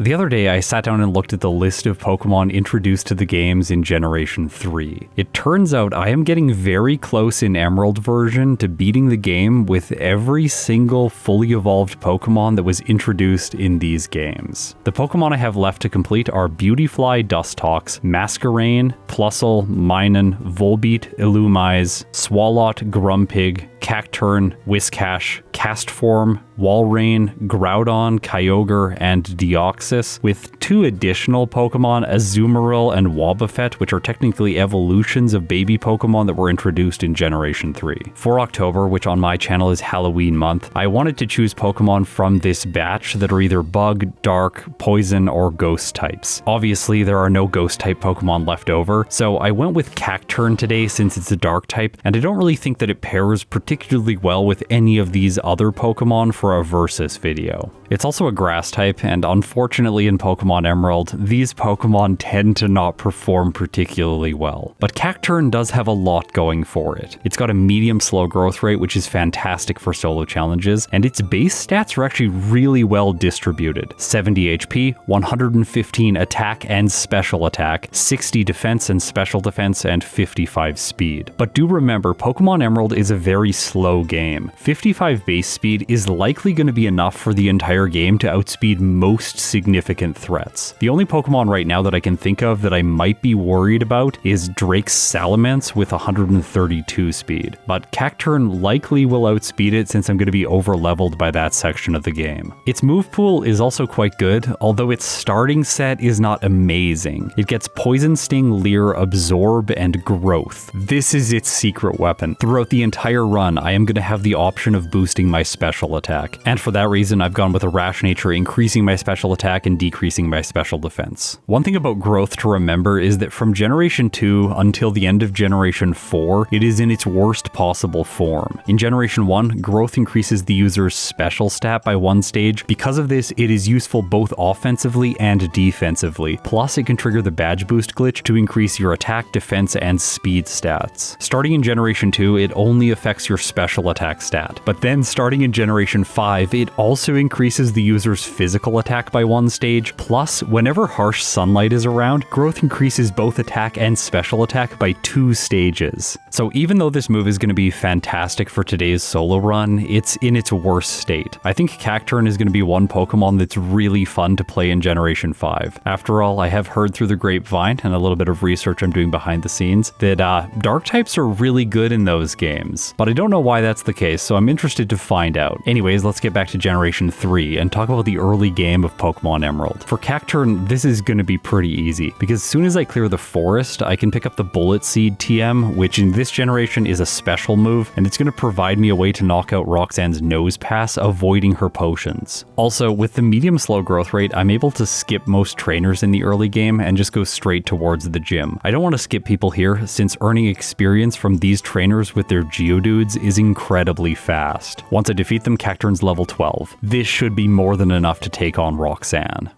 The other day, I sat down and looked at the list of Pokemon introduced to the games in Generation 3. It turns out I am getting very close in Emerald version to beating the game with every single fully evolved Pokemon that was introduced in these games. The Pokemon I have left to complete are Beautyfly, Dustox, Masquerain, Plusle, Minun, Volbeat, Illumise, Swalot, Grumpig, Cacturne, Whiscash, Castform, Walrein, Groudon, Kyogre, and Deoxys, with 2 additional Pokemon, Azumarill and Wobbuffet, which are technically evolutions of baby Pokemon that were introduced in Generation 3. For October, which on my channel is Halloween month, I wanted to choose Pokemon from this batch that are either Bug, Dark, Poison, or Ghost types. Obviously, there are no Ghost type Pokemon left over, so I went with Cacturne today since it's a Dark type, and I don't really think that it pairs particularly well with any of these other Pokemon for a versus video. It's also a grass type, and unfortunately in Pokemon Emerald, these Pokemon tend to not perform particularly well. But Cacturne does have a lot going for it. It's got a medium slow growth rate, which is fantastic for solo challenges, and its base stats are actually really well distributed. 70 HP, 115 attack and special attack, 60 defense and special defense, and 55 speed. But do remember, Pokemon Emerald is a very slow game. 55 base speed is likely going to be enough for the entire game to outspeed most significant threats. The only Pokemon right now that I can think of that I might be worried about is Drake's Salamence with 132 speed, but Cacturne likely will outspeed it since I'm going to be over-leveled by that section of the game. Its move pool is also quite good, although its starting set is not amazing. It gets Poison Sting, Leer, Absorb, and Growth. This is its secret weapon. Throughout the entire run, I am going to have the option of boosting my special attack, and for that reason I've gone with a Rash Nature, increasing my special attack and decreasing my special defense. One thing about Growth to remember is that from Generation 2 until the end of Generation 4, it is in its worst possible form. In Generation 1, Growth increases the user's special stat by 1 stage. Because of this, it is useful both offensively and defensively. Plus, it can trigger the badge boost glitch to increase your attack, defense, and speed stats. Starting in Generation 2, it only affects your special attack stat, but then starting in Generation 5, it also increases the user's physical attack by 1 stage, plus whenever harsh sunlight is around, Growth increases both attack and special attack by 2 stages. So even though this move is going to be fantastic for today's solo run, it's in its worst state. I think Cacturne is going to be one Pokemon that's really fun to play in Generation 5. After all, I have heard through the grapevine and a little bit of research I'm doing behind the scenes that Dark types are really good in those games, but I don't know why that's the case, so I'm interested to find out. Anyways, let's get back to Generation 3 and talk about the early game of Pokemon Emerald. For Cacturne, this is going to be pretty easy, because as soon as I clear the forest, I can pick up the Bullet Seed TM, which in this generation is a special move, and it's going to provide me a way to knock out Roxanne's Nose Pass, avoiding her potions. Also, with the medium slow growth rate, I'm able to skip most trainers in the early game and just go straight towards the gym. I don't want to skip people here, since earning experience from these trainers with their Geodudes is incredibly fast. Once I defeat them, Cacturne's level 12. This should be more than enough to take on Roxanne.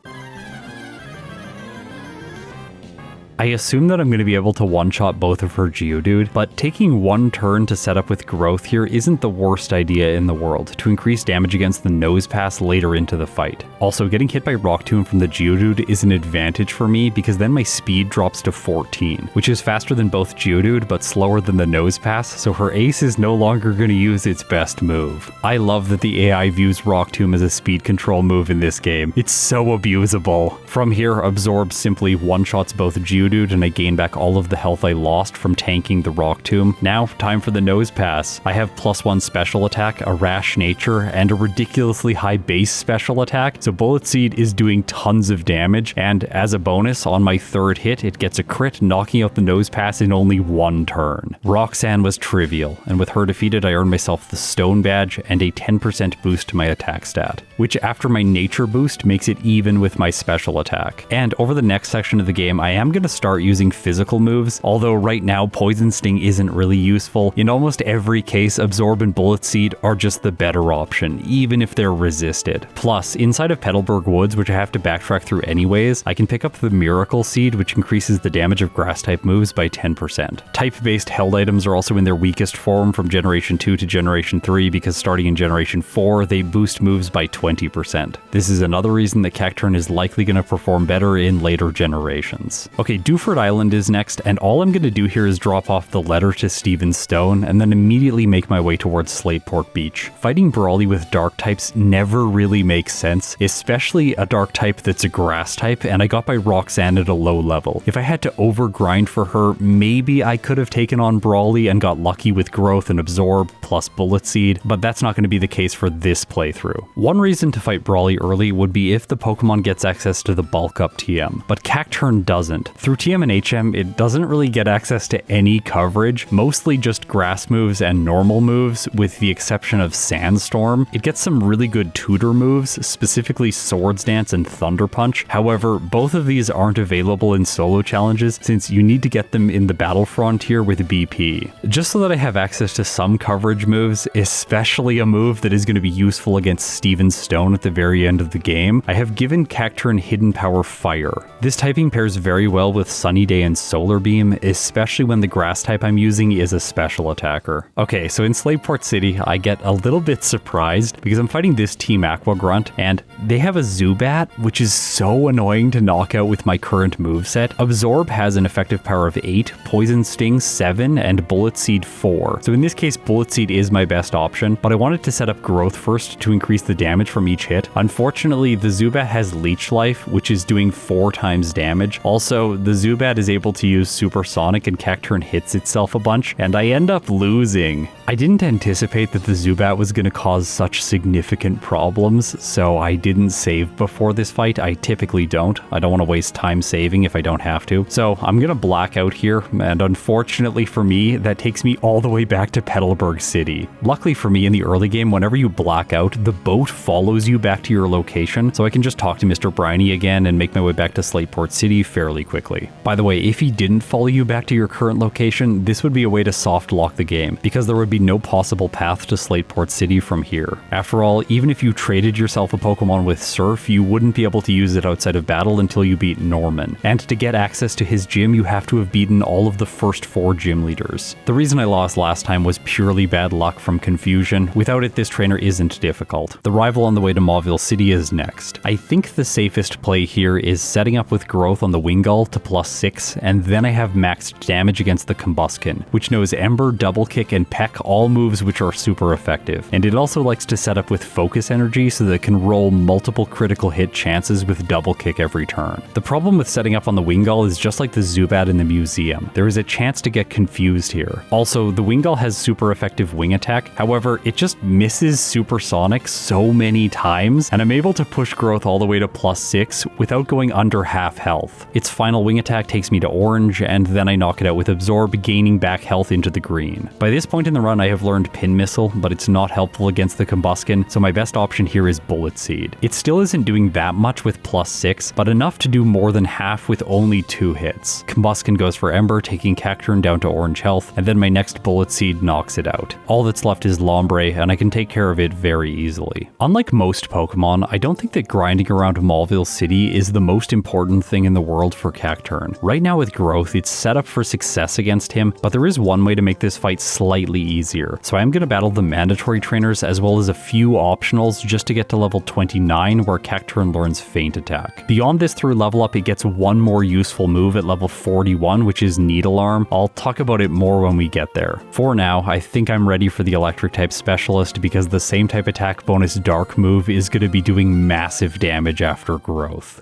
I assume that I'm going to be able to one-shot both of her Geodude, but taking 1 turn to set up with Growth here isn't the worst idea in the world, to increase damage against the Nose Pass later into the fight. Also, getting hit by Rock Tomb from the Geodude is an advantage for me, because then my speed drops to 14, which is faster than both Geodude, but slower than the Nose Pass, so her ace is no longer going to use its best move. I love that the AI views Rock Tomb as a speed control move in this game. It's so abusable. From here, Absorb simply one-shots both Geodude, and I gain back all of the health I lost from tanking the Rock Tomb. Now, time for the Nose Pass. I have +1 special attack, a Rash Nature, and a ridiculously high base special attack, so Bullet Seed is doing tons of damage, and as a bonus, on my 3rd hit, it gets a crit, knocking out the Nose Pass in only 1 turn. Roxanne was trivial, and with her defeated, I earned myself the Stone Badge and a 10% boost to my attack stat, which after my Nature boost makes it even with my special attack. And over the next section of the game, I am going to start using physical moves, although right now Poison Sting isn't really useful. In almost every case, Absorb and Bullet Seed are just the better option, even if they're resisted. Plus, inside of Petalburg Woods, which I have to backtrack through anyways, I can pick up the Miracle Seed, which increases the damage of grass-type moves by 10%. Type-based held items are also in their weakest form from Generation 2 to Generation 3 because starting in Generation 4, they boost moves by 20%. This is another reason that Cacturne is likely going to perform better in later generations. Okay, Dewford Island is next, and all I'm going to do here is drop off the letter to Stephen Stone and then immediately make my way towards Slateport Beach. Fighting Brawly with dark types never really makes sense, especially a dark type that's a grass type, and I got by Roxanne at a low level. If I had to overgrind for her, maybe I could have taken on Brawly and got lucky with Growth and Absorb plus Bullet Seed, but that's not going to be the case for this playthrough. One reason to fight Brawly early would be if the Pokemon gets access to the bulk up TM, but Cacturne doesn't. Through TM and HM, it doesn't really get access to any coverage, mostly just grass moves and normal moves, with the exception of Sandstorm. It gets some really good tutor moves, specifically Swords Dance and Thunder Punch. However, both of these aren't available in solo challenges since you need to get them in the Battle Frontier with BP. Just so that I have access to some coverage moves, especially a move that is going to be useful against Stephen Stone at the very end of the game, I have given Cacturne Hidden Power Fire. This typing pairs very well with Sunny Day and Solar Beam, especially when the grass type I'm using is a special attacker. Okay, so in Slateport City, I get a little bit surprised because I'm fighting this Team Aqua Grunt, and they have a Zubat, which is so annoying to knock out with my current moveset. Absorb has an effective power of 8, Poison Sting 7, and Bullet Seed 4. So in this case, Bullet Seed is my best option, but I wanted to set up Growth first to increase the damage from each hit. Unfortunately, the Zubat has Leech Life, which is doing 4 times damage. Also, the Zubat is able to use Supersonic and Cacturne hits itself a bunch, and I end up losing. I didn't anticipate that the Zubat was going to cause such significant problems, so I didn't save before this fight. I typically don't. I don't want to waste time saving if I don't have to. So I'm going to black out here, and unfortunately for me, that takes me all the way back to Petalburg City. Luckily for me, in the early game, whenever you black out, the boat follows you back to your location, so I can just talk to Mr. Briny again and make my way back to Slateport City fairly quickly. By the way, if he didn't follow you back to your current location, this would be a way to soft lock the game, because there would be no possible path to Slateport City from here. After all, even if you traded yourself a Pokemon with Surf, you wouldn't be able to use it outside of battle until you beat Norman. And to get access to his gym, you have to have beaten all of the first 4 gym leaders. The reason I lost last time was purely bad luck from confusion. Without it, this trainer isn't difficult. The rival on the way to Mauville City is next. I think the safest play here is setting up with Growth on the Wingull to +6, and then I have maxed damage against the Combuskin, which knows Ember, Double Kick, and Peck, all moves which are super effective. And it also likes to set up with Focus Energy so that it can roll multiple critical hit chances with Double Kick every turn. The problem with setting up on the Wingull is just like the Zubat in the museum. There is a chance to get confused here. Also, the Wingull has super effective wing attack, however, it just misses Supersonic so many times, and I'm able to push Growth all the way to +6 without going under half health. Its final wing attack takes me to orange, and then I knock it out with Absorb, gaining back health into the green. By this point in the run, I have learned Pin Missile, but it's not helpful against the Combuskin, so my best option here is Bullet Seed. It still isn't doing that much with +6, but enough to do more than half with only 2 hits. Combuskin goes for Ember, taking Cacturne down to orange health, and then my next Bullet Seed knocks it out. All that's left is Lombre, and I can take care of it very easily. Unlike most Pokemon, I don't think that grinding around Mauville City is the most important thing in the world for Cacturne. Right now with Growth, it's set up for success against him, but there is one way to make this fight slightly easier. So I'm going to battle the mandatory trainers as well as a few optionals just to get to level 29 where Cacturne learns Feint Attack. Beyond this through level up, it gets one more useful move at level 41, which is Needle Arm. I'll talk about it more when we get there. For now, I think I'm ready for the electric type specialist because the same type attack bonus dark move is going to be doing massive damage after Growth.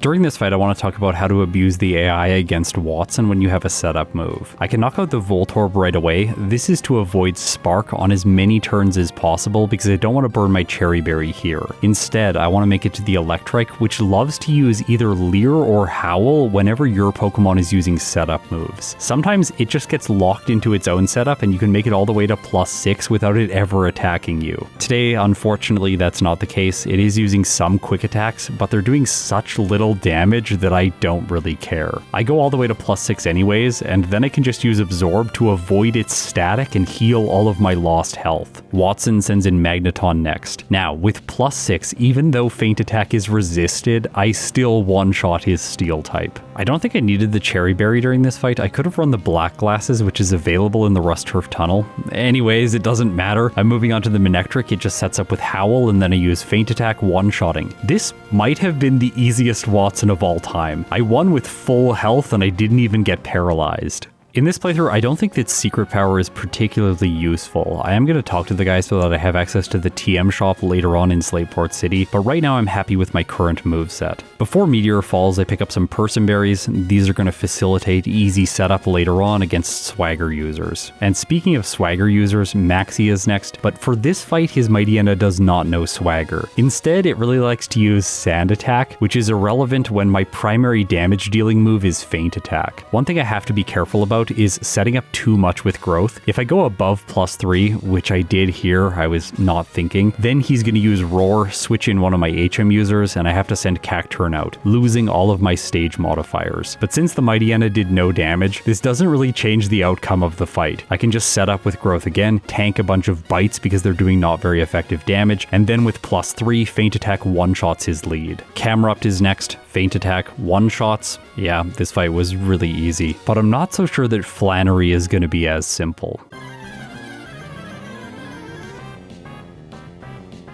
During this fight, I want to talk about how to abuse the AI against Wattson when you have a setup move. I can knock out the Voltorb right away. This is to avoid Spark on as many turns as possible because I don't want to burn my Cherry Berry here. Instead, I want to make it to the Electrike, which loves to use either Leer or Howl whenever your Pokemon is using setup moves. Sometimes it just gets locked into its own setup and you can make it all the way to +6 without it ever attacking you. Today, unfortunately, that's not the case. It is using some quick attacks, but they're doing such little damage that I don't really care. I go all the way to +6 anyways, and then I can just use Absorb to avoid its static and heal all of my lost health. Wattson sends in Magneton next. Now, with +6, even though Feint Attack is resisted, I still one-shot his Steel type. I don't think I needed the Cherry Berry during this fight. I could have run the Black Glasses, which is available in the Rust Turf Tunnel. Anyways, it doesn't matter. I'm moving on to the Manectric. It just sets up with Howl, and then I use Feint Attack one-shotting. This might have been the easiest Wattson of all time. I won with full health and I didn't even get paralyzed. In this playthrough, I don't think that Secret Power is particularly useful. I am going to talk to the guy so that I have access to the TM shop later on in Slateport City, but right now I'm happy with my current moveset. Before Meteor falls, I pick up some Person Berries. These are going to facilitate easy setup later on against Swagger users. And speaking of Swagger users, Maxie is next, but for this fight, his Mightyena does not know Swagger. Instead, it really likes to use Sand Attack, which is irrelevant when my primary damage dealing move is Feint Attack. One thing I have to be careful about is setting up too much with growth. If I go above +3, which I did here, I was not thinking, then he's going to use Roar, switch in one of my HM users, and I have to send Cacturne out, losing all of my stage modifiers. But since the Mightyena did no damage, this doesn't really change the outcome of the fight. I can just set up with growth again, tank a bunch of bites because they're doing not very effective damage, and then with +3, Feint Attack one-shots his lead. Camerupt is next, Feint Attack one-shots. Yeah, this fight was really easy, but I'm not so sure that Flannery is going to be as simple.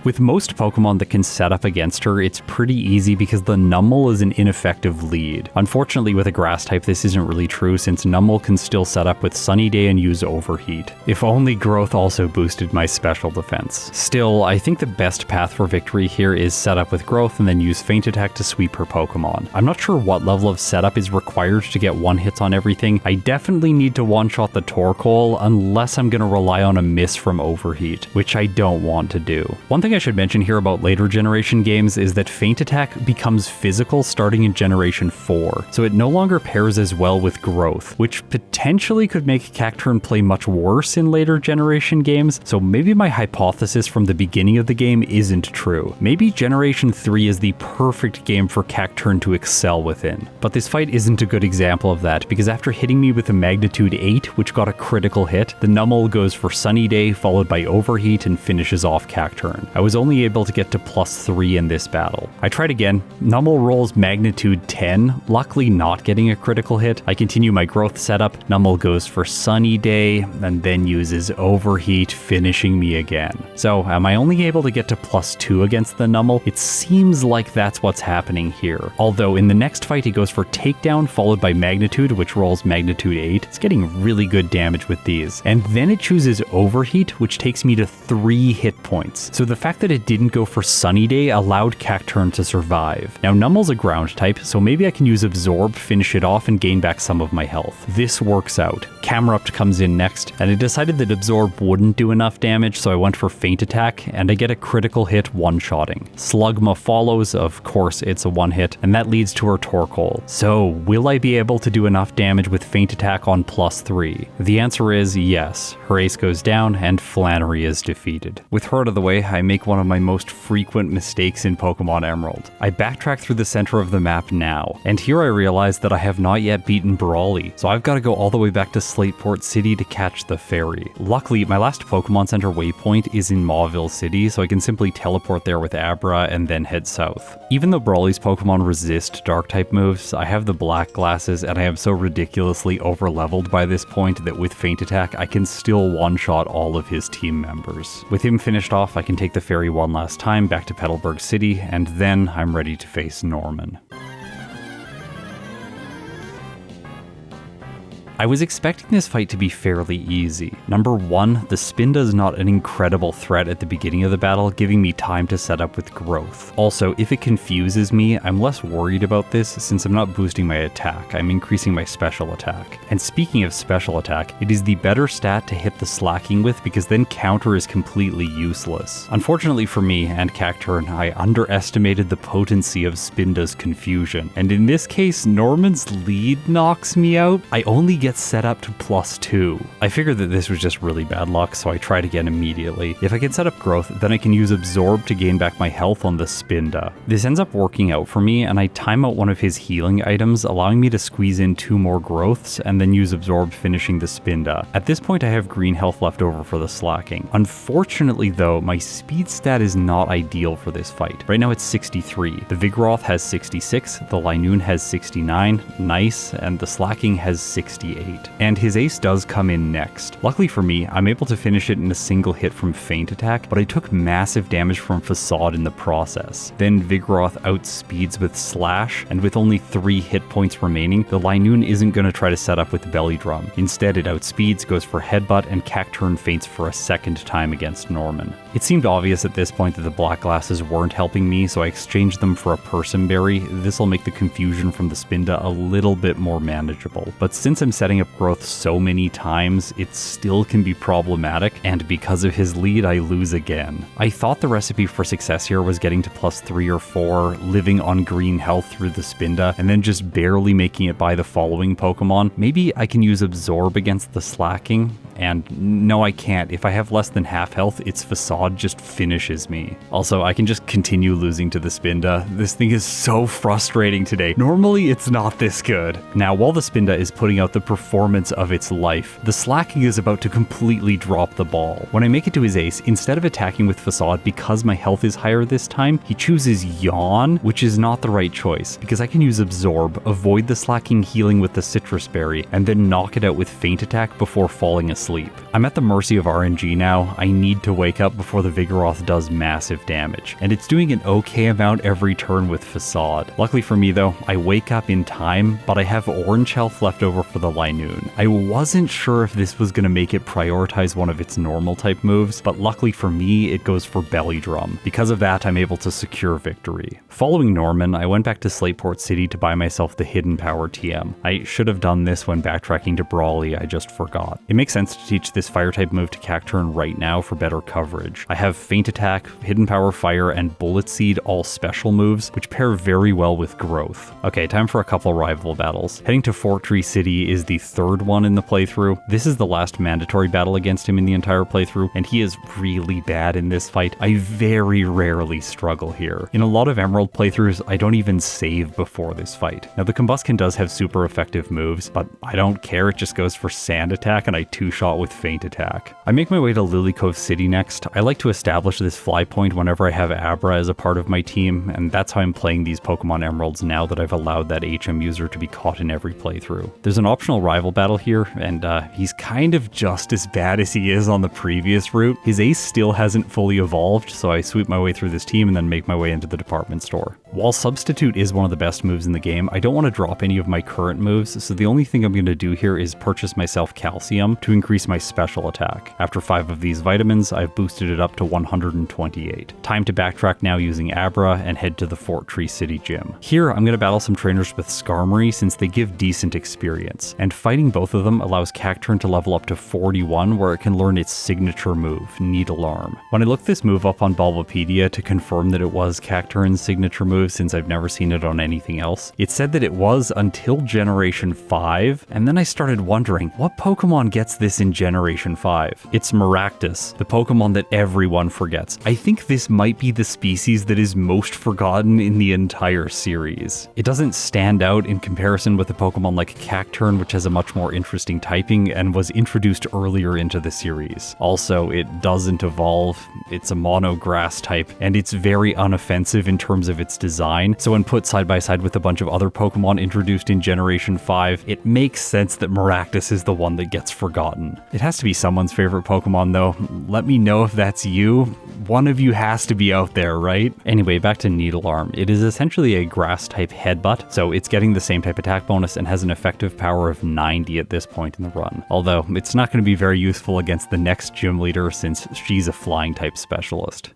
With most Pokemon that can set up against her, it's pretty easy because the Numel is an ineffective lead. Unfortunately, with a grass type, this isn't really true since Numel can still set up with Sunny Day and use Overheat. If only Growth also boosted my special defense. Still, I think the best path for victory here is set up with Growth and then use Feint Attack to sweep her Pokemon. I'm not sure what level of setup is required to get one-hits on everything. I definitely need to one-shot the Torkoal unless I'm going to rely on a miss from Overheat, which I don't want to do. One thing I should mention here about later generation games is that Feint Attack becomes physical starting in Generation 4, so it no longer pairs as well with Growth, which potentially could make Cacturne play much worse in later generation games, so maybe my hypothesis from the beginning of the game isn't true. Maybe Generation 3 is the perfect game for Cacturne to excel within. But this fight isn't a good example of that, because after hitting me with a Magnitude 8, which got a critical hit, the Numel goes for Sunny Day, followed by Overheat, and finishes off Cacturne. I was only able to get to +3 in this battle. I tried again. Numel rolls Magnitude 10, luckily not getting a critical hit. I continue my growth setup. Numel goes for Sunny Day, and then uses Overheat, finishing me again. So, am I only able to get to +2 against the Numel? It seems like that's what's happening here. Although, in the next fight, he goes for Takedown, followed by Magnitude, which rolls Magnitude 8. It's getting really good damage with these. And then it chooses Overheat, which takes me to 3 hit points. So the fact that it didn't go for Sunny Day allowed Cacturne to survive. Now Numel's a ground type, so maybe I can use Absorb, finish it off, and gain back some of my health. This works out. Camerupt comes in next, and I decided that Absorb wouldn't do enough damage, so I went for Feint Attack, and I get a critical hit one-shotting. Slugma follows, of course it's a one-hit, and that leads to her Torkoal. So, will I be able to do enough damage with Feint Attack on +3? The answer is yes. Her ace goes down, and Flannery is defeated. With her out of the way, I make one of my most frequent mistakes in Pokemon Emerald. I backtrack through the center of the map now, and here I realize that I have not yet beaten Brawly, so I've got to go all the way back to Slateport City to catch the ferry. Luckily, my last Pokemon Center waypoint is in Mauville City, so I can simply teleport there with Abra and then head south. Even though Brawly's Pokemon resist Dark-type moves, I have the Black Glasses, and I am so ridiculously over-leveled by this point that with Feint Attack, I can still one-shot all of his team members. With him finished off, I can take the ferry one last time back to Petalburg City, and then I'm ready to face Norman. I was expecting this fight to be fairly easy. Number 1, the Spinda is not an incredible threat at the beginning of the battle, giving me time to set up with growth. Also, if it confuses me, I'm less worried about this since I'm not boosting my attack, I'm increasing my special attack. And speaking of special attack, it is the better stat to hit the slacking with because then counter is completely useless. Unfortunately for me and Cacturne, I underestimated the potency of Spinda's confusion, and in this case, Norman's lead knocks me out. I only get set up to +2. I figured that this was just really bad luck, so I tried again immediately. If I can set up growth, then I can use absorb to gain back my health on the Spinda. This ends up working out for me, and I time out one of his healing items, allowing me to squeeze in 2 more growths and then use absorb, finishing the Spinda. At this point I have green health left over for the slacking. Unfortunately though, my speed stat is not ideal for this fight. Right now it's 63. The Vigoroth has 66, the Linoon has 69, nice, and the slacking has 68. And his ace does come in next. Luckily for me, I'm able to finish it in a single hit from feint attack, but I took massive damage from facade in the process. Then Vigoroth outspeeds with slash, and with only 3 hit points remaining, the Linoon isn't going to try to set up with belly drum. Instead it outspeeds, goes for headbutt, and Cacturne feints for a second time against Norman. It seemed obvious at this point that the black glasses weren't helping me, so I exchanged them for a Persimberry. This will make the confusion from the Spinda a little bit more manageable. But since I'm setting up growth so many times, it still can be problematic, and because of his lead, I lose again. I thought the recipe for success here was getting to +3 or 4, living on green health through the Spinda, and then just barely making it by the following Pokemon. Maybe I can use absorb against the slacking, and no, I can't. If I have less than half health, its facade just finishes me. Also, I can just continue losing to the Spinda. This thing is so frustrating today. Normally, it's not this good. Now, while the Spinda is putting out the performance of its life, the slacking is about to completely drop the ball. When I make it to his ace, instead of attacking with facade because my health is higher this time, he chooses yawn, which is not the right choice, because I can use absorb, avoid the slacking healing with the citrus berry, and then knock it out with feint attack before falling asleep. I'm at the mercy of RNG now. I need to wake up before the Vigoroth does massive damage, and it's doing an okay amount every turn with facade. Luckily for me though, I wake up in time, but I have orange health left over for the Linoon. I wasn't sure if this was going to make it prioritize one of its normal type moves, but luckily for me, it goes for belly drum. Because of that, I'm able to secure victory. Following Norman, I went back to Slateport City to buy myself the Hidden Power TM. I should have done this when backtracking to Brawley, I just forgot. It makes sense to teach this fire type move to Cacturne right now for better coverage. I have feint attack, hidden power fire, and bullet seed, all special moves, which pair very well with growth. Okay, time for a couple rival battles. Heading to Fortree City is the 3rd one in the playthrough. This is the last mandatory battle against him in the entire playthrough, and he is really bad in this fight. I very rarely struggle here. In a lot of Emerald playthroughs, I don't even save before this fight. Now the Combusken does have super effective moves, but I don't care, it just goes for sand attack and I 2-shot with feint attack. I make my way to Lily Cove City next. I like to establish this fly point whenever I have Abra as a part of my team, and that's how I'm playing these Pokemon Emeralds now that I've allowed that HM user to be caught in every playthrough. There's an optional rival battle here, and he's kind of just as bad as he is on the previous route. His ace still hasn't fully evolved, so I sweep my way through this team and then make my way into the department store. While Substitute is one of the best moves in the game, I don't want to drop any of my current moves, so the only thing I'm going to do here is purchase myself Calcium to increase my special attack. After 5 of these vitamins, I've boosted it up to 128. Time to backtrack now using Abra and head to the Fortree City Gym. Here, I'm going to battle some trainers with Skarmory since they give decent experience, and fighting both of them allows Cacturne to level up to 41 where it can learn its signature move, Needle Arm. When I looked this move up on Bulbapedia to confirm that it was Cacturne's signature move since I've never seen it on anything else, it said that it was until Generation 5, and then I started wondering, what Pokemon gets this in Generation 5? It's Maractus, the Pokemon that everyone forgets. I think this might be the species that is most forgotten in the entire series. It doesn't stand out in comparison with a Pokemon like Cacturne, which has a much more interesting typing and was introduced earlier into the series. Also, it doesn't evolve, it's a mono grass type, and it's very unoffensive in terms of its design, so when put side by side with a bunch of other Pokemon introduced in Generation 5, it makes sense that Maractus is the one that gets forgotten. run. It has to be someone's favorite Pokemon though. Let me know if that's you. One of you has to be out there, right? Anyway, back to Needlearm. It is essentially a grass type headbutt, so it's getting the same type attack bonus and has an effective power of 90 at this point in the run. Although it's not going to be very useful against the next gym leader since she's a flying type specialist.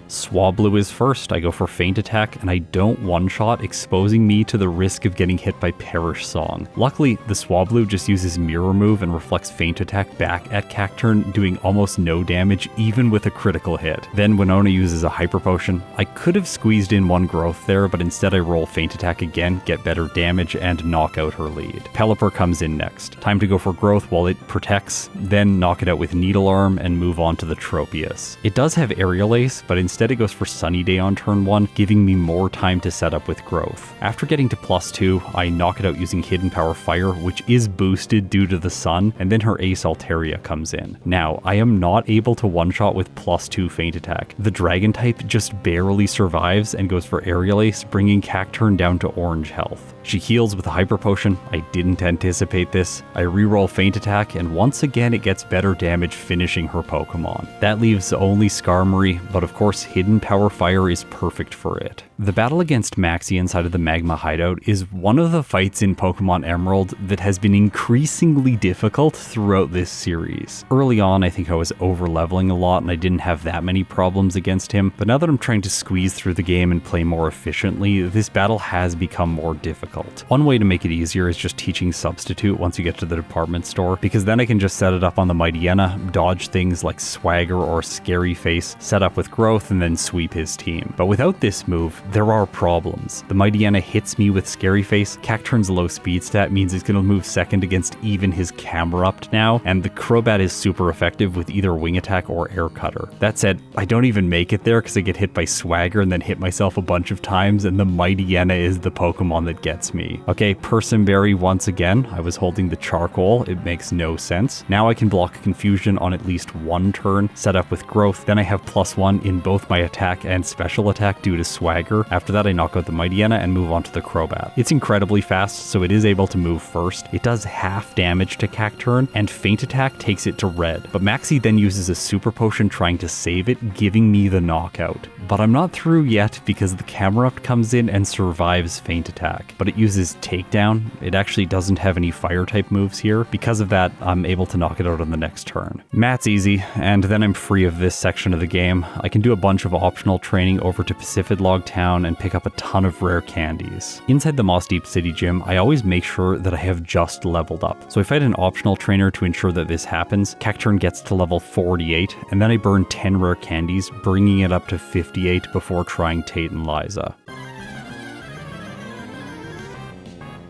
Swablu is first. I go for Feint Attack, and I don't one-shot, exposing me to the risk of getting hit by Perish Song. Luckily, the Swablu just uses Mirror Move and reflects Feint Attack back at Cacturne, doing almost no damage, even with a critical hit. Then Winona uses a Hyper Potion. I could have squeezed in one growth there, but instead I roll Feint Attack again, get better damage, and knock out her lead. Pelipper comes in next. Time to go for growth while it protects, then knock it out with Needlearm and move on to the Tropius. It does have Aerial Ace, but instead it goes for Sunny Day on turn 1, giving me more time to set up with growth. After getting to +2, I knock it out using Hidden Power Fire, which is boosted due to the sun, and then her Ace Altaria comes in. Now, I am not able to one-shot with +2 Feint Attack. The Dragon type just barely survives and goes for Aerial Ace, bringing Cacturne down to orange health. She heals with a Hyper Potion. I didn't anticipate this. I reroll Feint Attack, and once again it gets better damage finishing her Pokemon. That leaves only Skarmory, but of course Hidden Power Fire is perfect for it. The battle against Maxie inside of the Magma hideout is one of the fights in Pokemon Emerald that has been increasingly difficult throughout this series. Early on, I think I was over-leveling a lot and I didn't have that many problems against him, but now that I'm trying to squeeze through the game and play more efficiently, this battle has become more difficult. One way to make it easier is just teaching Substitute once you get to the department store, because then I can just set it up on the Mightyena, dodge things like Swagger or Scary Face, set up with growth, and then sweep his team. But without this move, there are problems. The Mightyena hits me with Scary Face, Cacturne's low speed stat means it's going to move second against even his Camerupt now, and the Crobat is super effective with either Wing Attack or Air Cutter. That said, I don't even make it there because I get hit by Swagger and then hit myself a bunch of times, and the Mightyena is the Pokemon that gets me. Okay, Persimberry once again. I was holding the Charcoal. It makes no sense. Now I can block Confusion on at least one turn, set up with growth. Then I have +1 in both my attack and special attack due to Swagger. After that, I knock out the Mightyena and move on to the Crobat. It's incredibly fast, so it is able to move first. It does half damage to Cacturne, and Feint Attack takes it to red. But Maxie then uses a Super Potion trying to save it, giving me the knockout. But I'm not through yet because the Camerupt comes in and survives Feint Attack. But it uses Takedown. It actually doesn't have any fire type moves here. Because of that, I'm able to knock it out on the next turn. Mat's easy, and then I'm free of this section of the game. I can do a bunch of optional training over to Pacifidlog Town and pick up a ton of rare candies. Inside the Moss Deep City gym, I always make sure that I have just leveled up. So I fight an optional trainer to ensure that this happens. Cacturne gets to level 48, and then I burn 10 rare candies, bringing it up to 58 before trying Tate and Liza.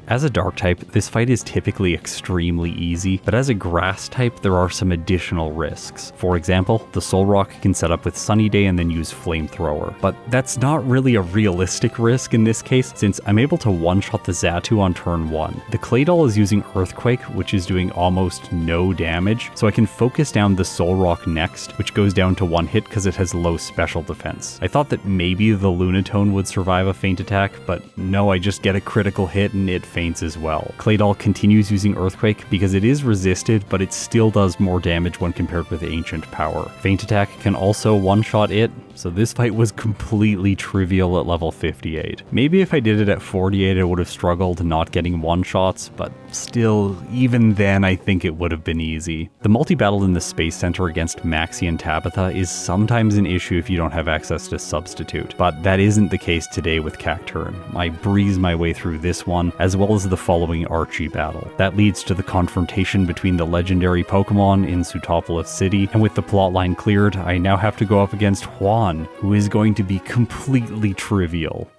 As a dark type, this fight is typically extremely easy, but as a grass type, there are some additional risks. For example, the Solrock can set up with Sunny Day and then use Flamethrower, but that's not really a realistic risk in this case, since I'm able to one-shot the Xatu on turn 1. The Claydol is using Earthquake, which is doing almost no damage, so I can focus down the Solrock next, which goes down to 1 hit because it has low special defense. I thought that maybe the Lunatone would survive a Feint Attack, but no, I just get a critical hit and it faints as well. Claydol continues using Earthquake because it is resisted, but it still does more damage when compared with Ancient Power. Feint Attack can also one-shot it, so this fight was completely trivial at level 58. Maybe if I did it at 48, I would have struggled not getting one-shots, but still, even then, I think it would have been easy. The multi-battle in the Space Center against Maxie and Tabitha is sometimes an issue if you don't have access to Substitute, but that isn't the case today with Cacturne. I breeze my way through this one, as well as the following Archie battle. That leads to the confrontation between the legendary Pokemon in Sutopolis City, and with the plotline cleared, I now have to go up against Juan, who is going to be completely trivial.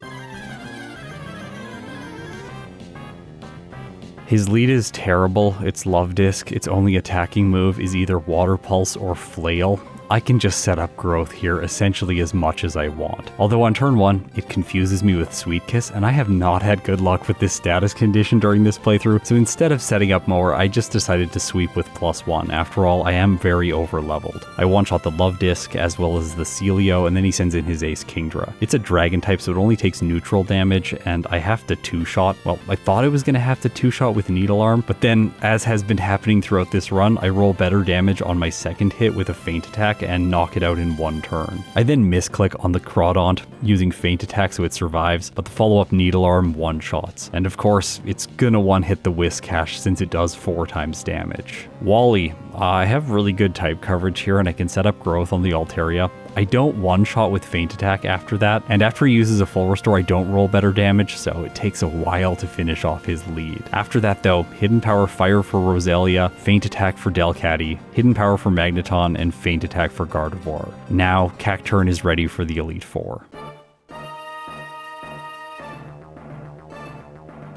His lead is terrible. It's Love Disc. Its only attacking move is either Water Pulse or Flail. I can just set up growth here essentially as much as I want. Although on turn 1, it confuses me with Sweet Kiss, and I have not had good luck with this status condition during this playthrough, so instead of setting up more, I just decided to sweep with +1. After all, I am very over leveled. I one-shot the Love Disc as well as the Celio, and then he sends in his Ace Kingdra. It's a dragon type, so it only takes neutral damage, and I have to 2-shot. Well, I thought I was going to have to 2-shot with Needle Arm, but then, as has been happening throughout this run, I roll better damage on my second hit with a Feint Attack and knock it out in 1 turn. I then misclick on the Crawdaunt using Feint Attack so it survives, but the follow-up Needle Arm one-shots. And of course, it's gonna one-hit the Whiscash since it does 4 times damage. Wally, I have really good type coverage here and I can set up growth on the Altaria. I don't one-shot with Feint Attack after that, and after he uses a full restore I don't roll better damage, so it takes a while to finish off his lead. After that though, Hidden Power Fire for Roselia, Feint Attack for Delcatty, Hidden Power for Magneton, and Feint Attack for Gardevoir. Now, Cacturne is ready for the Elite Four.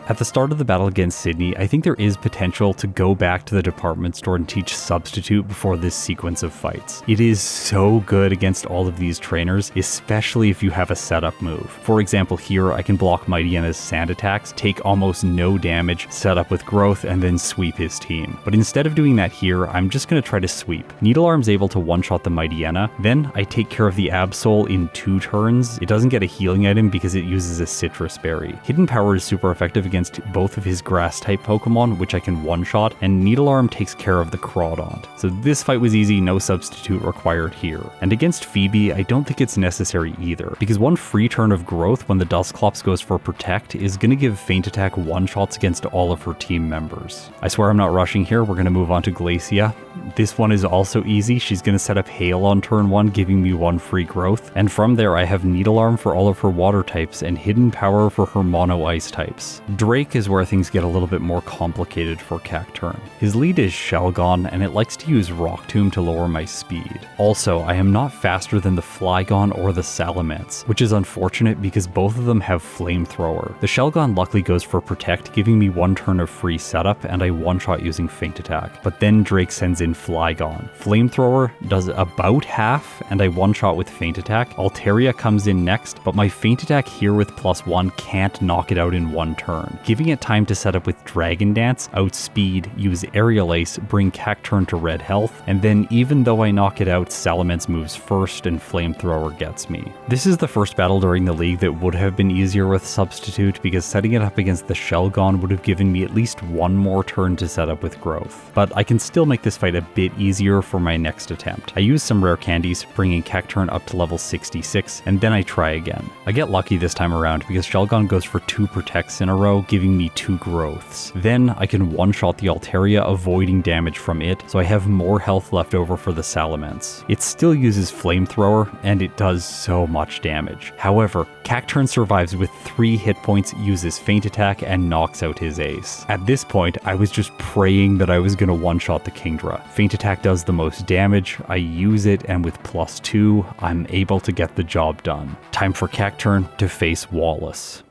At the start of the battle against Sydney, I think there is potential to go back to the department store and teach Substitute before this sequence of fights. It is so good against all of these trainers, especially if you have a setup move. For example, here I can block Mightyena's sand attacks, take almost no damage, set up with growth, and then sweep his team. But instead of doing that here, I'm just going to try to sweep. Needle Arm's able to one-shot the Mightyena, then I take care of the Absol in 2 turns. It doesn't get a healing item because it uses a Citrus Berry. Hidden Power is super effective against both of his grass-type Pokemon, which I can one-shot, and Needle Arm takes care of the Crawdaunt. So this fight was easy, no substitute required here. And against Phoebe, I don't think it's necessary either, because 1 free turn of growth when the Dusclops goes for Protect is going to give Feint Attack one-shots against all of her team members. I swear I'm not rushing here, we're going to move on to Glacia. This one is also easy, she's going to set up Hail on turn 1, giving me 1 free growth, and from there I have Needle Arm for all of her water types and Hidden Power for her mono ice types. Drake is where things get a little bit more complicated for Cacturne. His lead is Shelgon, and it likes to use Rock Tomb to lower my speed. Also, I am not faster than the Flygon or the Salamence, which is unfortunate because both of them have Flamethrower. The Shelgon luckily goes for Protect, giving me 1 turn of free setup, and I one-shot using Feint Attack. But then Drake sends in Flygon. Flamethrower does about half, and I one-shot with Feint Attack. Altaria comes in next, but my Feint Attack here with +1 can't knock it out in 1 turn. Giving it time to set up with Dragon Dance, outspeed, use Aerial Ace, bring Cacturne to red health, and then even though I knock it out, Salamence moves first and Flamethrower gets me. This is the first battle during the league that would have been easier with Substitute because setting it up against the Shelgon would have given me at least 1 more turn to set up with growth. But I can still make this fight a bit easier for my next attempt. I use some rare candies, bringing Cacturne up to level 66, and then I try again. I get lucky this time around because Shelgon goes for 2 Protects in a row, giving me 2 growths. Then I can one-shot the Altaria, avoiding damage from it, so I have more health left over for the Salamence. It still uses Flamethrower, and it does so much damage. However, Cacturne survives with 3 hit points, uses Feint Attack, and knocks out his ace. At this point, I was just praying that I was going to one-shot the Kingdra. Feint Attack does the most damage, I use it, and with +2, I'm able to get the job done. Time for Cacturne to face Wallace.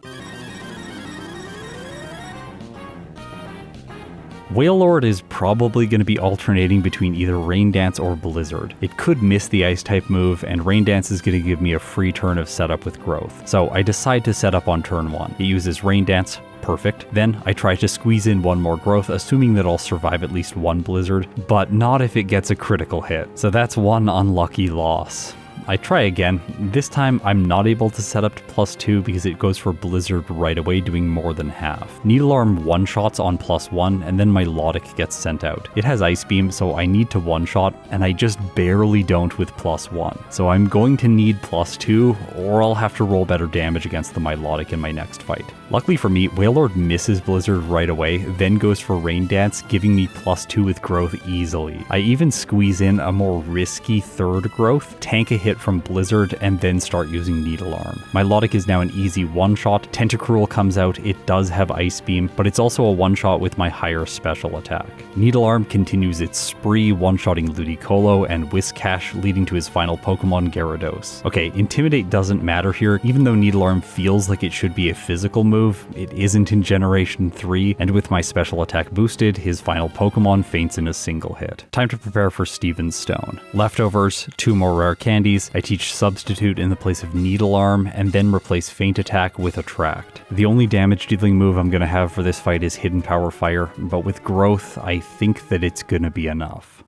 Wailord is probably going to be alternating between either Rain Dance or Blizzard. It could miss the Ice type move, and Rain Dance is going to give me a free turn of setup with growth. So I decide to set up on turn 1. It uses Rain Dance, perfect. Then I try to squeeze in 1 more growth, assuming that I'll survive at least 1 Blizzard, but not if it gets a critical hit. So that's 1 unlucky loss. I try again. This time I'm not able to set up to +2 because it goes for Blizzard right away, doing more than half. Needle Arm one-shots on +1, and then my Lodic gets sent out. It has Ice Beam, so I need to one-shot, and I just barely don't with +1. So I'm going to need +2, or I'll have to roll better damage against the Milotic in my next fight. Luckily for me, Wailord misses Blizzard right away, then goes for Rain Dance, giving me +2 with growth easily. I even squeeze in a more risky 3rd growth, tank a hit hit from Blizzard and then start using Needle Arm. My Logic is now an easy one-shot. Tentacruel comes out, it does have Ice Beam, but it's also a one-shot with my higher special attack. Needle Arm continues its spree, one-shotting Ludicolo and Whiscash, leading to his final Pokemon, Gyarados. Okay, Intimidate doesn't matter here. Even though Needle Arm feels like it should be a physical move, it isn't in Generation 3, and with my special attack boosted, his final Pokemon faints in a single hit. Time to prepare for Steven's Stone. Leftovers, 2 more rare candies. I teach Substitute in the place of Needle Arm, and then replace Feint Attack with Attract. The only damage dealing move I'm going to have for this fight is Hidden Power Fire, but with Growth, I think that it's going to be enough.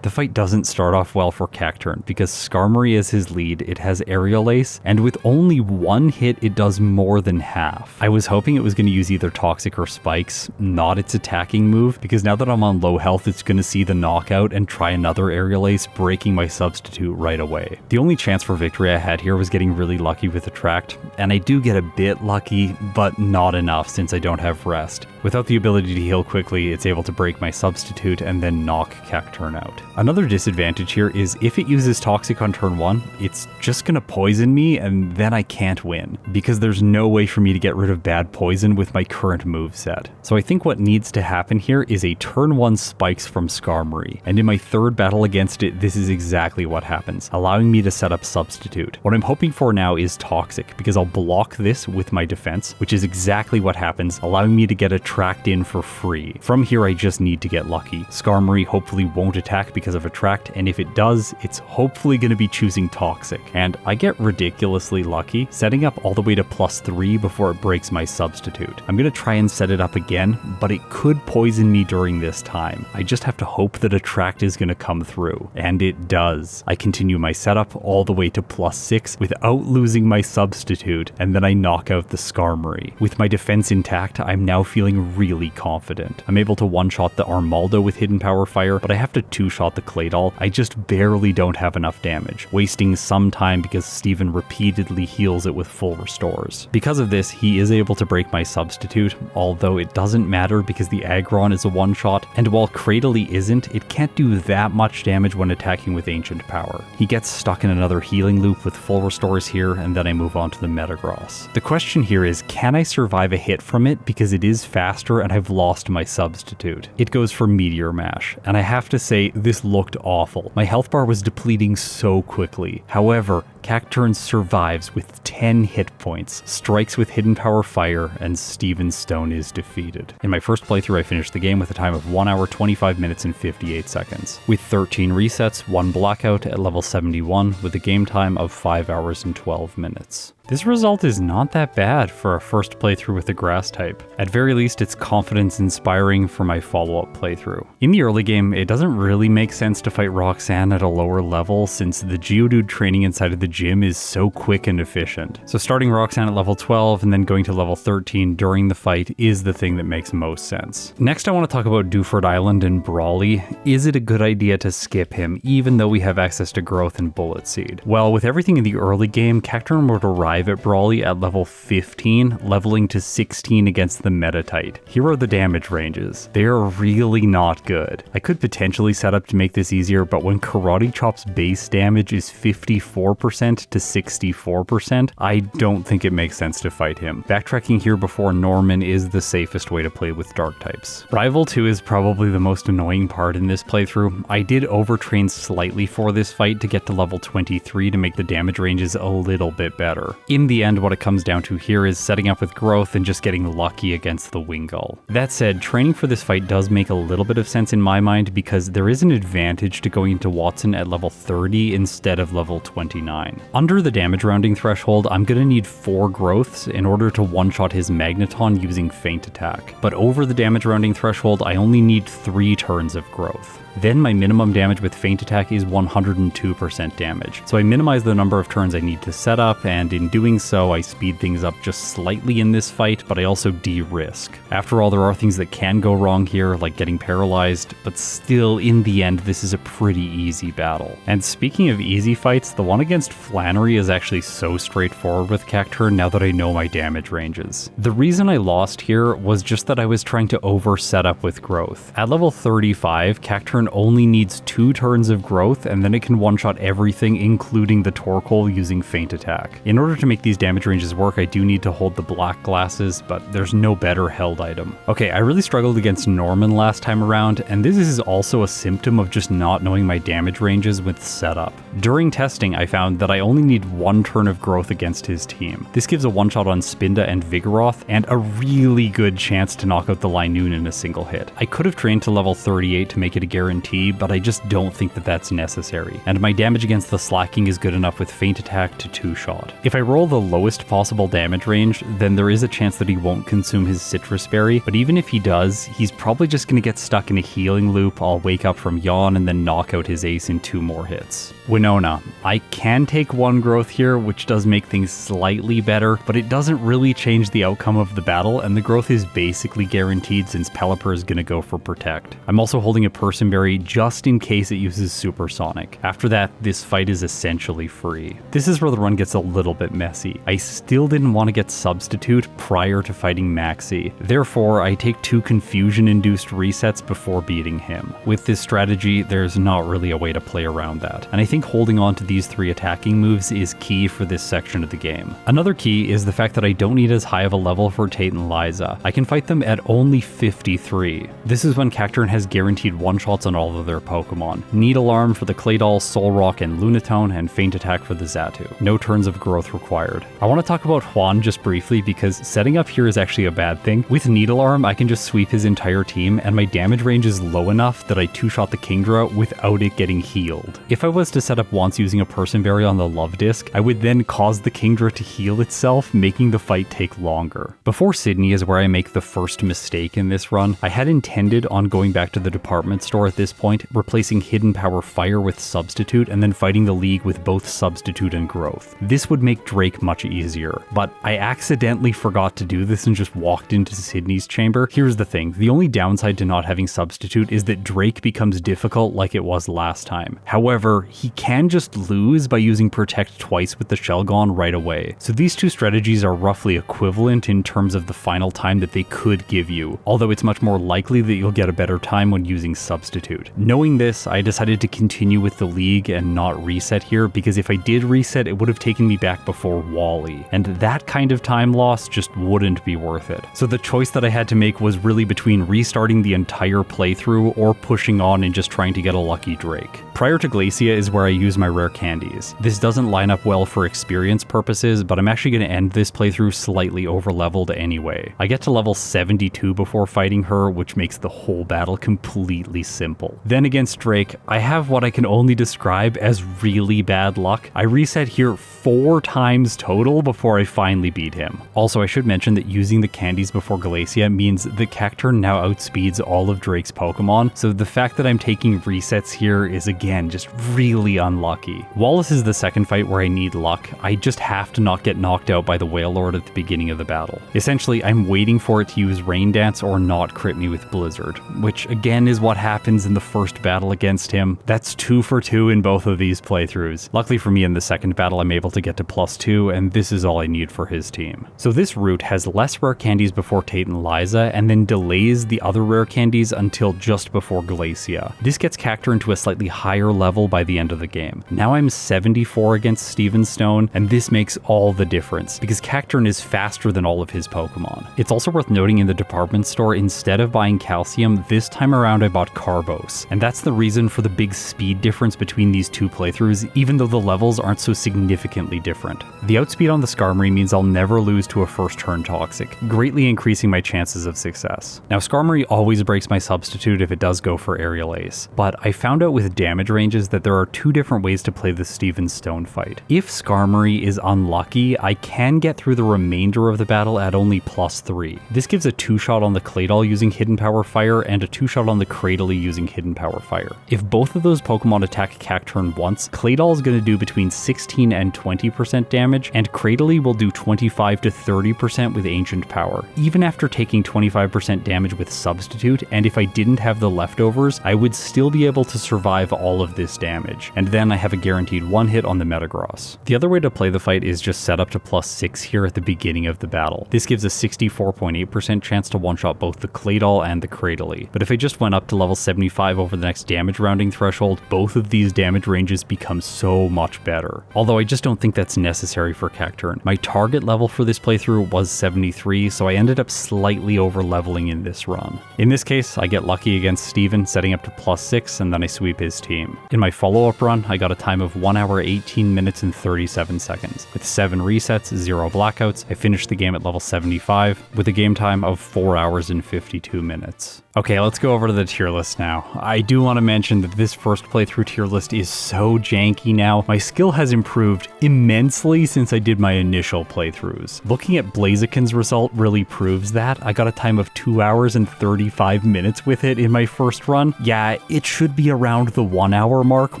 The fight doesn't start off well for Cacturne because Skarmory is his lead, it has Aerial Ace, and with only 1 hit it does more than half. I was hoping it was going to use either Toxic or Spikes, not its attacking move, because now that I'm on low health it's going to see the knockout and try another Aerial Ace, breaking my Substitute right away. The only chance for victory I had here was getting really lucky with Attract, and I do get a bit lucky, but not enough since I don't have Rest. Without the ability to heal quickly, it's able to break my Substitute and then knock Cacturne out. Another disadvantage here is if it uses Toxic on turn 1, it's just gonna poison me and then I can't win, because there's no way for me to get rid of bad poison with my current moveset. So I think what needs to happen here is a turn 1 Spikes from Skarmory, and in my 3rd battle against it, this is exactly what happens, allowing me to set up Substitute. What I'm hoping for now is Toxic, because I'll block this with my defense, which is exactly what happens, allowing me to get Attract in for free. From here I just need to get lucky. Skarmory hopefully won't attack because of Attract, and if it does, it's hopefully going to be choosing Toxic. And I get ridiculously lucky, setting up all the way to +3 before it breaks my Substitute. I'm going to try and set it up again, but it could poison me during this time. I just have to hope that Attract is going to come through, and it does. I continue my setup all the way to +6 without losing my Substitute, and then I knock out the Skarmory. With my defense intact, I'm now feeling really confident. I'm able to one-shot the Armaldo with Hidden Power Fire, but I have to two-shot the Claydol. I just barely don't have enough damage, wasting some time because Steven repeatedly heals it with full restores. Because of this, he is able to break my Substitute, although it doesn't matter because the Aggron is a one-shot, and while Cradily isn't, it can't do that much damage when attacking with Ancient Power. He gets stuck in another healing loop with full restores here, and then I move on to the Metagross. The question here is, can I survive a hit from it because it is faster and I've lost my Substitute? It goes for Meteor Mash, and I have to say, this looked awful. My health bar was depleting so quickly. However, Cacturne survives with 10 hit points, strikes with Hidden Power Fire, and Steven's Stone is defeated. In my first playthrough, I finished the game with a time of 1 hour, 25 minutes, and 58 seconds. With 13 resets, 1 blackout at level 71, with a game time of 5 hours and 12 minutes. This result is not that bad for a first playthrough with the grass type. At very least, it's confidence inspiring for my follow-up playthrough. In the early game, it doesn't really make sense to fight Roxanne at a lower level since the Geodude training inside of the gym is so quick and efficient. So starting Roxanne at level 12 and then going to level 13 during the fight is the thing that makes most sense. Next, I want to talk about Dewford Island and Brawly. Is it a good idea to skip him, even though we have access to Growth and Bullet Seed? Well, with everything in the early game, Cacturne would arrive at Brawly at level 15, leveling to 16 against the Metatite. Here are the damage ranges. They are really not good. I could potentially set up to make this easier, but when Karate Chop's base damage is 54% to 64%, I don't think it makes sense to fight him. Backtracking here before Norman is the safest way to play with dark types. Rival 2 is probably the most annoying part in this playthrough. I did overtrain slightly for this fight to get to level 23 to make the damage ranges a little bit better. In the end, what it comes down to here is setting up with Growth and just getting lucky against the Wingull. That said, training for this fight does make a little bit of sense in my mind because there is an advantage to going into Wattson at level 30 instead of level 29. Under the damage rounding threshold, I'm going to need 4 Growths in order to one-shot his Magneton using Feint Attack. But over the damage rounding threshold, I only need 3 turns of Growth. Then my minimum damage with Feint Attack is 102% damage. So I minimize the number of turns I need to set up, and in doing so, I speed things up just slightly in this fight, but I also de-risk. After all, there are things that can go wrong here, like getting paralyzed, but still, in the end, this is a pretty easy battle. And speaking of easy fights, the one against Flannery is actually so straightforward with Cacturne now that I know my damage ranges. The reason I lost here was just that I was trying to over set up with growth. At level 35, Cacturne only needs 2 turns of growth and then it can one-shot everything including the torque hole using feint attack. In order to make these damage ranges work, I do need to hold the black glasses, but there's no better held item. Okay, I really struggled against Norman last time around, and this is also a symptom of just not knowing my damage ranges with setup. During testing, I found that I only need 1 turn of growth against his team. This gives a one-shot on Spinda and Vigoroth, and a really good chance to knock out the Linoon in a single hit. I could have trained to level 38 to make it a guarantee, but I just don't think that that's necessary, and my damage against the Slacking is good enough with feint attack to 2-shot. If I roll the lowest possible damage range, then there is a chance that he won't consume his Citrus Berry, but even if he does, he's probably just going to get stuck in a healing loop. I'll wake up from yawn and then knock out his ace in 2 more hits. Winona. I can take 1 growth here, which does make things slightly better, but it doesn't really change the outcome of the battle, and the growth is basically guaranteed since Pelipper is going to go for Protect. I'm also holding a Personberry just in case it uses Supersonic. After that, this fight is essentially free. This is where the run gets a little bit messy. I still didn't want to get Substitute prior to fighting Maxi. Therefore, I take 2 confusion-induced resets before beating him. With this strategy, there's not really a way to play around that, and I think holding on to these 3 attacking moves is key for this section of the game. Another key is the fact that I don't need as high of a level for Tate and Liza. I can fight them at only 53. This is when Cacturne has guaranteed one-shots on all of their Pokemon. Needlearm for the Claydol, Solrock, and Lunatone, and Feint Attack for the Xatu. No turns of growth required. I want to talk about Juan just briefly because setting up here is actually a bad thing. With Needlearm, I can just sweep his entire team, and my damage range is low enough that I 2-shot the Kingdra without it getting healed. If I was to set up once using a Personberry on the Love Disc, I would then cause the Kingdra to heal itself, making the fight take longer. Before Sydney is where I make the first mistake in this run. I had intended on going back to the department store at this point, replacing Hidden Power Fire with Substitute, and then fighting the League with both Substitute and Growth. This would make Drake much easier, but I accidentally forgot to do this and just walked into Sydney's chamber. Here's the thing, the only downside to not having Substitute is that Drake becomes difficult like it was last time. However, he can just lose by using Protect twice with the Shelgon right away. So these 2 strategies are roughly equivalent in terms of the final time that they could give you, although it's much more likely that you'll get a better time when using Substitute. Knowing this, I decided to continue with the League and not reset here, because if I did reset, it would have taken me back before Wally, and that kind of time loss just wouldn't be worth it. So the choice that I had to make was really between restarting the entire playthrough or pushing on and just trying to get a lucky Drake. Prior to Glacia is where I use my rare candies. This doesn't line up well for experience purposes, but I'm actually going to end this playthrough slightly over leveled anyway. I get to level 72 before fighting her, which makes the whole battle completely simple. Then against Drake, I have what I can only describe as really bad luck. I reset here 4 times total before I finally beat him. Also, I should mention that using the candies before Glacia means the Cacturne now outspeeds all of Drake's Pokemon, so the fact that I'm taking resets here is again just really unlucky. Wallace is the second fight where I need luck. I just have to not get knocked out by the Wailord at the beginning of the battle. Essentially, I'm waiting for it to use Rain Dance or not crit me with Blizzard, which again is what happens in the first battle against him. That's 2 for 2 in both of these playthroughs. Luckily for me, in the second battle I'm able to get to +2, and this is all I need for his team. So this route has less rare candies before Tate and Liza, and then delays the other rare candies until just before Glacia. This gets Cacturne to a slightly higher level by the end of the game. Now I'm 74 against Stevenstone, and this makes all the difference, because Cacturne is faster than all of his Pokemon. It's also worth noting in the department store, instead of buying Calcium, this time around I bought Carbos, and that's the reason for the big speed difference between these 2 playthroughs, even though the levels aren't so significantly different. The outspeed on the Skarmory means I'll never lose to a first turn Toxic, greatly increasing my chances of success. Now Skarmory always breaks my Substitute if it does go for Aerial Ace, but I found out with damage ranges that there are 2 different ways to play the Stevenstone fight. If Skarmory is unlucky, I can get through the remainder of the battle at only +3. This gives a 2-shot on the Claydol using Hidden Power Fire and a 2-shot on the Cradily using Hidden Power Fire. If both of those Pokemon attack Cacturne once, Claydol is going to do between 16 and 20% damage, and Cradily will do 25 to 30% with Ancient Power. Even after taking 25% damage with Substitute, and if I didn't have the leftovers, I would still be able to survive all of this damage. And then I have a guaranteed 1-hit on the Metagross. The other way to play the fight is just set up to +6 here at the beginning of the battle. This gives a 64.8% chance to one-shot both the Claydol and the Cradily, but if I just went up to level 75 over the next damage rounding threshold, both of these damage ranges become so much better. Although I just don't think that's necessary for Cacturne. My target level for this playthrough was 73, so I ended up slightly over leveling in this run. In this case, I get lucky against Steven, setting up to +6, and then I sweep his team. In my follow-up run, I got a time of 1 hour 18 minutes and 37 seconds. With 7 resets, 0 blackouts, I finished the game at level 75, with a game time of 4 hours and 52 minutes. Okay, let's go over to the tier list now. I do want to mention that this first playthrough tier list is so janky now. My skill has improved immensely since I did my initial playthroughs. Looking at Blaziken's result really proves that. I got a time of 2 hours and 35 minutes with it in my first run. Yeah, it should be around the 1 hour mark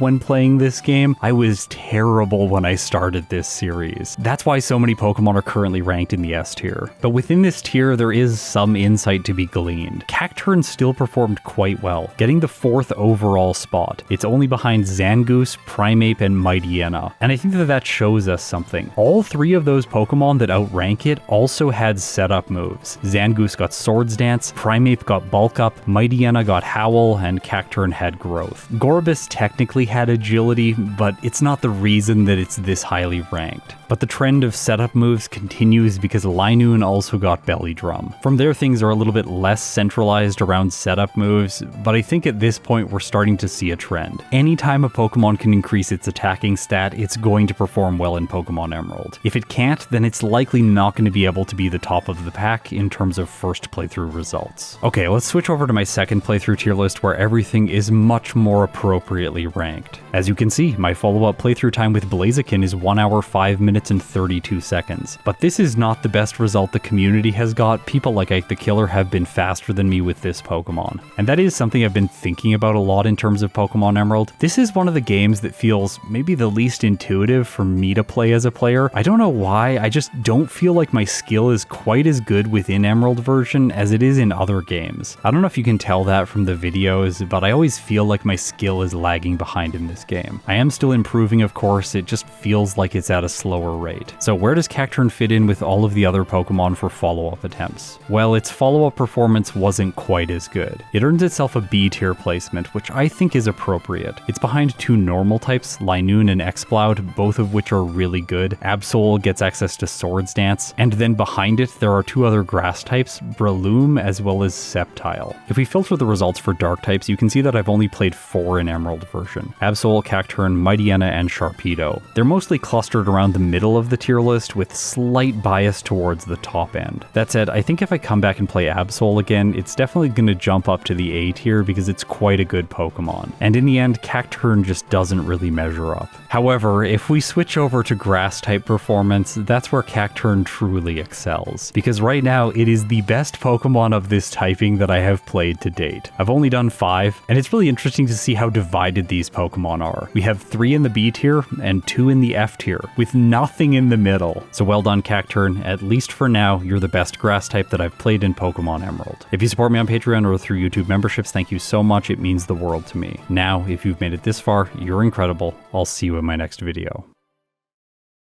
when playing this game. I was terrible when I started this series. That's why so many Pokemon are currently ranked in the S tier. But within this tier, there is some insight to be gleaned. Cacturne still performed quite well, getting the 4th overall spot. It's only behind Zangoose, Primeape, and Mightyena, and I think that shows us something. All 3 of those Pokemon that outrank it also had setup moves. Zangoose got Swords Dance, Primeape got Bulk Up, Mightyena got Howl, and Cacturne had Growth. Gorbis technically had Agility, but it's not the reason that it's this highly ranked. But the trend of setup moves continues because Linoone also got Belly Drum. From there, things are a little bit less centralized around setup moves, but I think at this point we're starting to see a trend. Anytime a Pokemon can increase its attacking stat, it's going to perform well in Pokemon Emerald. If it can't, then it's likely not going to be able to be the top of the pack in terms of first playthrough results. Okay, let's switch over to my second playthrough tier list where everything is much more appropriately ranked. As you can see, my follow-up playthrough time with Blaziken is 1 hour 5 minutes and 32 seconds. But this is not the best result the community has got. People like Ike the Killer have been faster than me with this Pokemon. And that is something I've been thinking about a lot in terms of Pokemon Emerald. This is one of the games that feels maybe the least intuitive for me to play as a player. I don't know why, I just don't feel like my skill is quite as good within Emerald version as it is in other games. I don't know if you can tell that from the videos, but I always feel like my skill is lagging behind in this game. I am still improving, of course, it just feels like it's at a slower rate. So where does Cacturne fit in with all of the other Pokemon for follow-up attempts? Well, its follow-up performance wasn't quite as good. It earns itself a B tier placement, which I think is appropriate. It's behind 2 normal types, Linoone and Exploud, both of which are really good. Absol gets access to Swords Dance, and then behind it there are 2 other grass types, Breloom as well as Sceptile. If we filter the results for dark types, you can see that I've only played 4 in Emerald version. Absol, Cacturne, Mightyena, and Sharpedo. They're mostly clustered around the middle of the tier list with slight bias towards the top end. That said, I think if I come back and play Absol again, it's definitely going to jump up to the A tier because it's quite a good Pokemon. And in the end, Cacturne just doesn't really measure up. However, if we switch over to grass type performance, that's where Cacturne truly excels. Because right now, it is the best Pokemon of this typing that I have played to date. I've only done 5, and it's really interesting to see how divided these Pokemon are. We have 3 in the B tier and 2 in the F tier, with nothing in the middle. So well done, Cacturne. At least for now, you're the best grass type that I've played in Pokemon Emerald. If you support me on Patreon or through YouTube memberships, thank you so much. It means the world to me. Now, if you've made it this far, you're incredible. I'll see you in my next video.